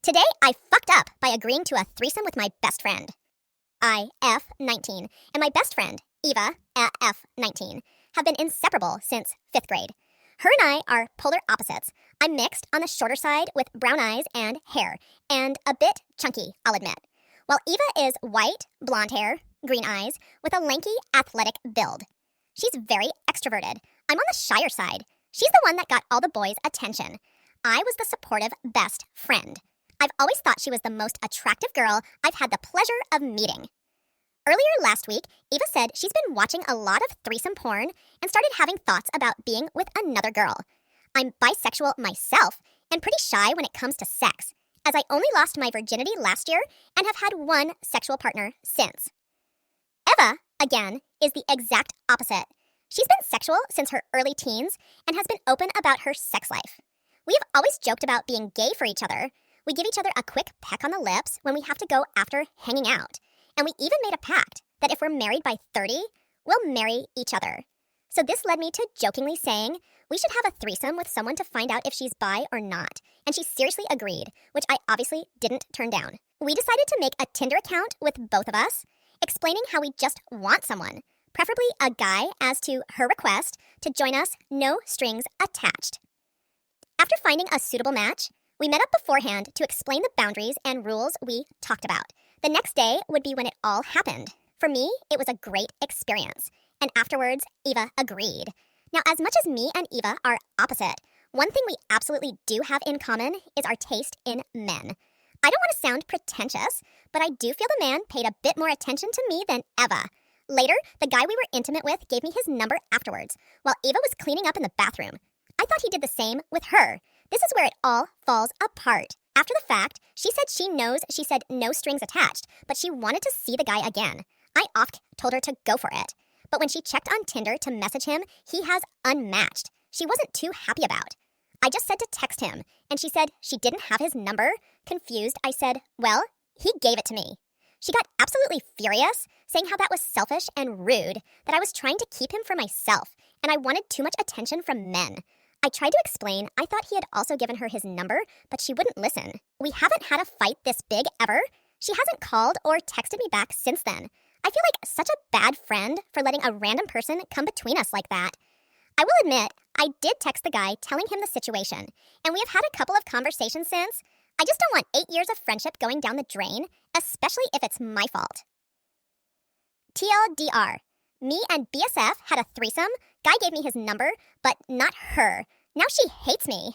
Today, I fucked up by agreeing to a threesome with my best friend. I, F19, and my best friend, Eva, F19, have been inseparable since 5th grade. Her and I are polar opposites. I'm mixed on the shorter side with brown eyes and hair, and a bit chunky, I'll admit. While Eva is white, blonde hair, green eyes, with a lanky, athletic build. She's very extroverted. I'm on the shyer side. She's the one that got all the boys' attention. I was the supportive best friend. I've always thought she was the most attractive girl I've had the pleasure of meeting. Earlier last week, Eva said she's been watching a lot of threesome porn and started having thoughts about being with another girl. I'm bisexual myself and pretty shy when it comes to sex, as I only lost my virginity last year and have had one sexual partner since. Eva, again, is the exact opposite. She's been sexual since her early teens and has been open about her sex life. We have always joked about being gay for each other. We give each other a quick peck on the lips when we have to go after hanging out. And we even made a pact that if we're married by 30, we'll marry each other. So this led me to jokingly saying we should have a threesome with someone to find out if she's bi or not. And she seriously agreed, which I obviously didn't turn down. We decided to make a Tinder account with both of us, explaining how we just want someone, preferably a guy, as to her request to join us, no strings attached. After finding a suitable match, we met up beforehand to explain the boundaries and rules we talked about. The next day would be when it all happened. For me, it was a great experience. And afterwards, Eva agreed. Now, as much as me and Eva are opposite, one thing we absolutely do have in common is our taste in men. I don't want to sound pretentious, but I do feel the man paid a bit more attention to me than Eva. Later, the guy we were intimate with gave me his number afterwards, while Eva was cleaning up in the bathroom. I thought he did the same with her. This is where it all falls apart. After the fact, she said she knows she said no strings attached, but she wanted to see the guy again. I oft told her to go for it. But when she checked on Tinder to message him, he has unmatched. She wasn't too happy about. I just said to text him, and she said she didn't have his number. Confused, I said, well, he gave it to me. She got absolutely furious, saying how that was selfish and rude, that I was trying to keep him for myself, and I wanted too much attention from men. I tried to explain I thought he had also given her his number, but she wouldn't listen. We haven't had a fight this big ever. She hasn't called or texted me back since then. I feel like such a bad friend for letting a random person come between us like that. I will admit, I did text the guy telling him the situation, and we have had a couple of conversations since. I just don't want 8 years of friendship going down the drain, especially if it's my fault. TLDR. Me and BSF had a threesome. Guy gave me his number, but not her. Now she hates me.